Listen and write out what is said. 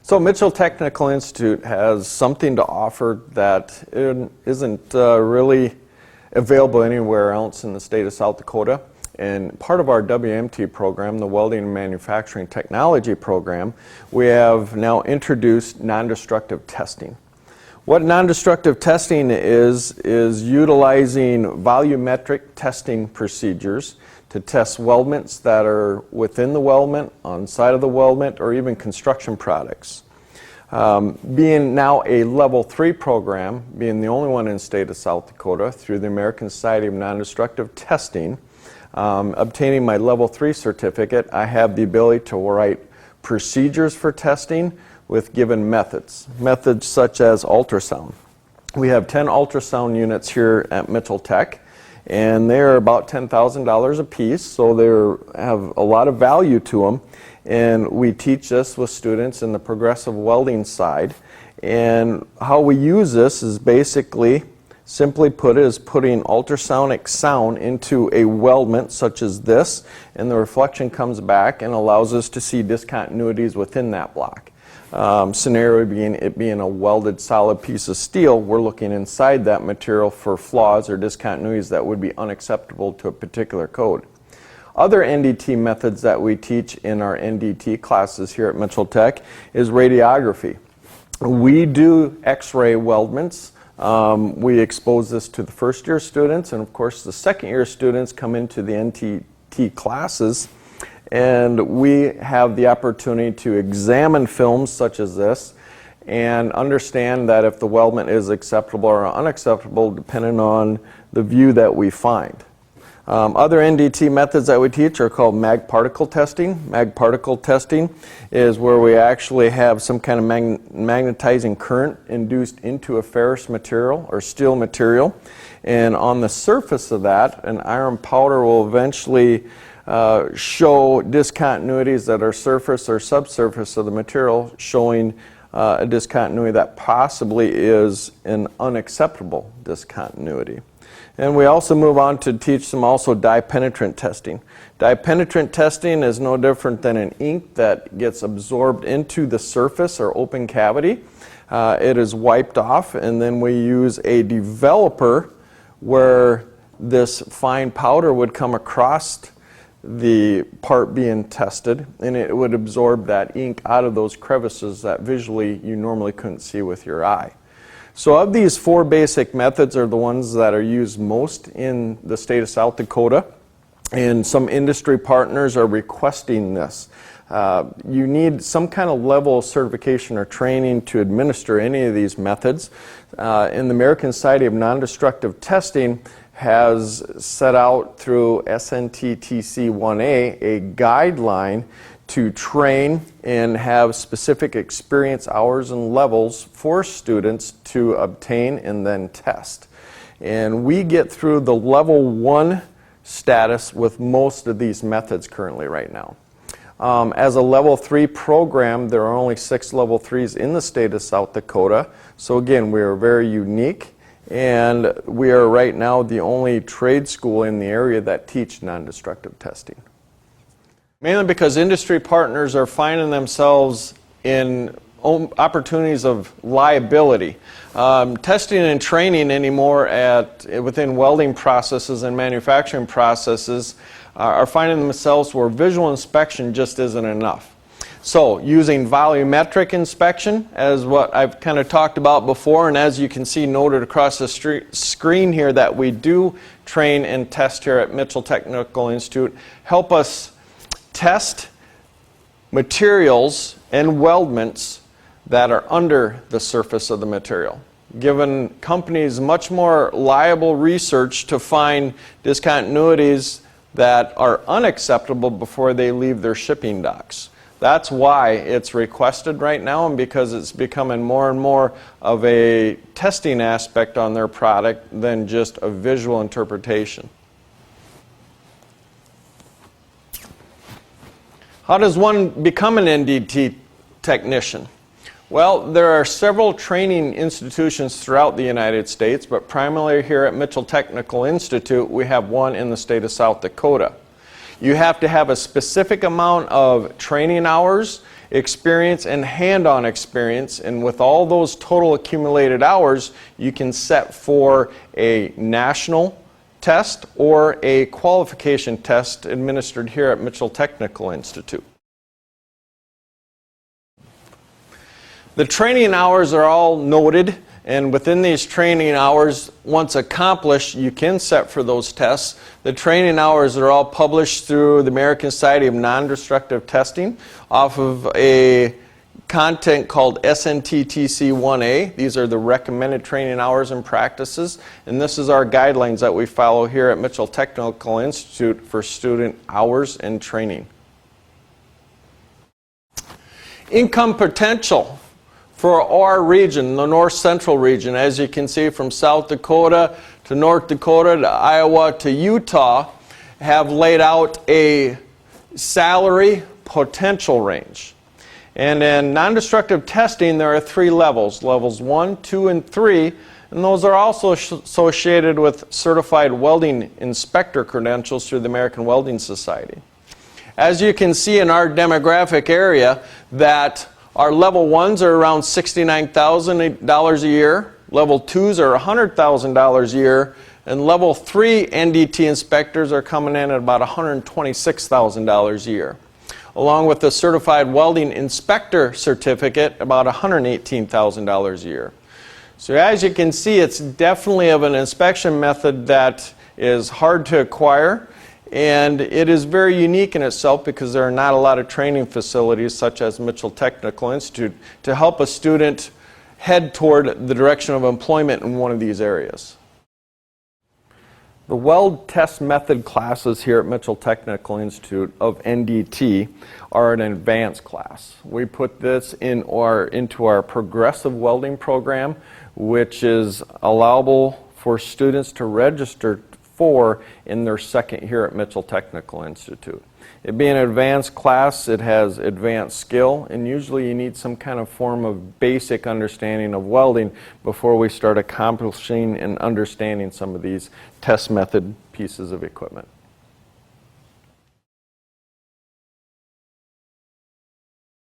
So Mitchell Technical Institute has something to offer that isn't really available anywhere else in the state of South Dakota. And part of our WMT program, the Welding and Manufacturing Technology program, we have now introduced non-destructive testing. What non-destructive testing is utilizing volumetric testing procedures to test weldments that are within the weldment, on side of the weldment, or even construction products. Being now a level 3 program, being the only one in the state of South Dakota through the American Society of Non-Destructive Testing, obtaining my level 3 certificate, I have the ability to write procedures for testing with given methods. Methods such as ultrasound. We have 10 ultrasound units here at Mitchell Tech, and they're about $10,000 a piece, so they have a lot of value to them. And we teach this with students in the progressive welding side. And how we use this is basically, simply put it, is putting ultrasonic sound into a weldment such as this, and the reflection comes back and allows us to see discontinuities within that block. Scenario being it being a welded solid piece of steel, we're looking inside that material for flaws or discontinuities that would be unacceptable to a particular code. Other NDT methods that we teach in our NDT classes here at Mitchell Tech is radiography. We do X-ray weldments. We expose this to the first year students, and of course the second year students come into the NDT classes, and we have the opportunity to examine films such as this and understand that if the weldment is acceptable or unacceptable depending on the view that we find. Other NDT methods that we teach are called mag particle testing. Mag particle testing is where we actually have some kind of magnetizing current induced into a ferrous material or steel material, and on the surface of that an iron powder will eventually show discontinuities that are surface or subsurface of the material, showing a discontinuity that possibly is an unacceptable discontinuity. And we also move on to teach them also dye penetrant testing. Dye penetrant testing is no different than an ink that gets absorbed into the surface or open cavity. It is wiped off, and then we use a developer where this fine powder would come across the part being tested, and it would absorb that ink out of those crevices that visually you normally couldn't see with your eye. So of these 4 basic methods are the ones that are used most in the state of South Dakota, and some industry partners are requesting this. You need some kind of level of certification or training to administer any of these methods. And the American Society of Non-Destructive Testing has set out through SNTTC 1A a guideline to train and have specific experience hours and levels for students to obtain and then test. And we get through the level 1 status with most of these methods currently right now. As a level 3 program, there are only 6 level 3s in the state of South Dakota. So again, we are very unique, and we are right now the only trade school in the area that teach non-destructive testing. Mainly because industry partners are finding themselves in opportunities of liability. Testing and training anymore within welding processes and manufacturing processes are finding themselves where visual inspection just isn't enough. So using volumetric inspection, as what I've kind of talked about before, and as you can see noted across the screen here that we do train and test here at Mitchell Technical Institute, help us test materials and weldments that are under the surface of the material, giving companies much more liable research to find discontinuities that are unacceptable before they leave their shipping docks. That's why it's requested right now, and because it's becoming more and more of a testing aspect on their product than just a visual interpretation. How does one become an NDT technician? Well, there are several training institutions throughout the United States, but primarily here at Mitchell Technical Institute, we have one in the state of South Dakota. You have to have a specific amount of training hours experience and hand-on experience, and with all those total accumulated hours, you can set for a national test or a qualification test administered here at Mitchell Technical Institute. The training hours are all noted, and within these training hours, once accomplished, you can set for those tests. The training hours are all published through the American Society of Nondestructive Testing off of a content called SNTTC 1A. These are the recommended training hours and practices, and this is our guidelines that we follow here at Mitchell Technical Institute for student hours and training. Income potential for our region, the North Central region, as you can see from South Dakota to North Dakota to Iowa to Utah, have laid out a salary potential range. And in non-destructive testing, there are 3 levels, levels 1, 2, and 3, and those are also associated with certified welding inspector credentials through the American Welding Society. As you can see in our demographic area, that our level 1s are around $69,000 a year, level 2s are $100,000 a year, and level 3 NDT inspectors are coming in at about $126,000 a year. Along with the Certified Welding Inspector Certificate, about $118,000 a year. So as you can see, it's definitely of an inspection method that is hard to acquire, and it is very unique in itself because there are not a lot of training facilities such as Mitchell Technical Institute to help a student head toward the direction of employment in one of these areas. The weld test method classes here at Mitchell Technical Institute of NDT are an advanced class. We put this into our progressive welding program, which is allowable for students to register for in their second year at Mitchell Technical Institute. It being an advanced class, it has advanced skill, and usually you need some kind of form of basic understanding of welding before we start accomplishing and understanding some of these test method pieces of equipment.